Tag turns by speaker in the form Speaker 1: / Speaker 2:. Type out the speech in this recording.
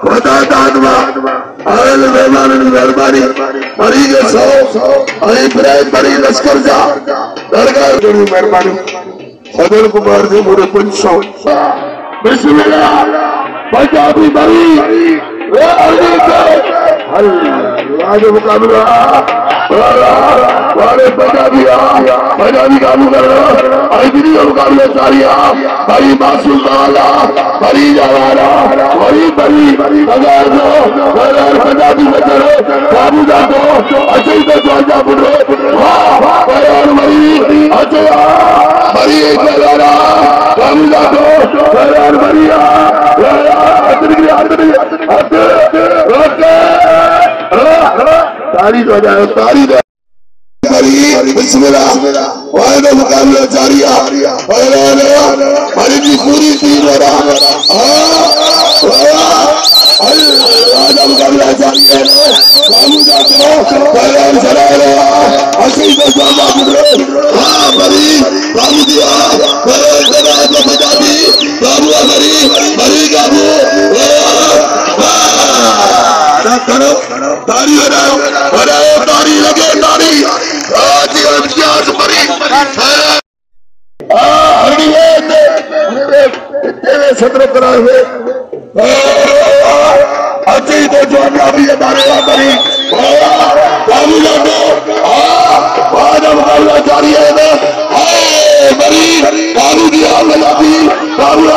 Speaker 1: خدا دانوا آئل مہمان مہربانی مری کے سو آئی برائے مری لشکر جا درگاہ جڑی مہربانی خدر کمار سے مورے پنچو بسم اللہ پنجابی مری آج مقابلہ بڑے پنجابی کامو کر رہا آئیدری کا مقابلہ چاریا بڑی معصوم والا بڑی جوانا بڑی ہزار دو پنجابی بچر کامو جا دو اچھے تو جوانجا پڑھو بیان بڑی اچھے بڑی ایک جگانا کامو جا دو بیان بڑی تاری تو جائے تاری تو بسم اللہ وائدہ مقابلہ جاریہ ہماری بھی پوری تین ہو رہا وائدہ مقابلہ جاریہ کامو جاتے ہو پہلان چلا رہا اسی تو جانا پڑھو بری کامو دیا پہلان چلا تو بجاتی کامو بری کامو کرو تاری ہو تاری لگے تاری آجی امتیاز بری ہرڈی ہے تیرے صدر کرا ہوئے اچھی تو جو ہمیں ہمارے بری کامو جاندو وعدہ مقابلہ جاری ہے بری کامو دیا بجاتی کامو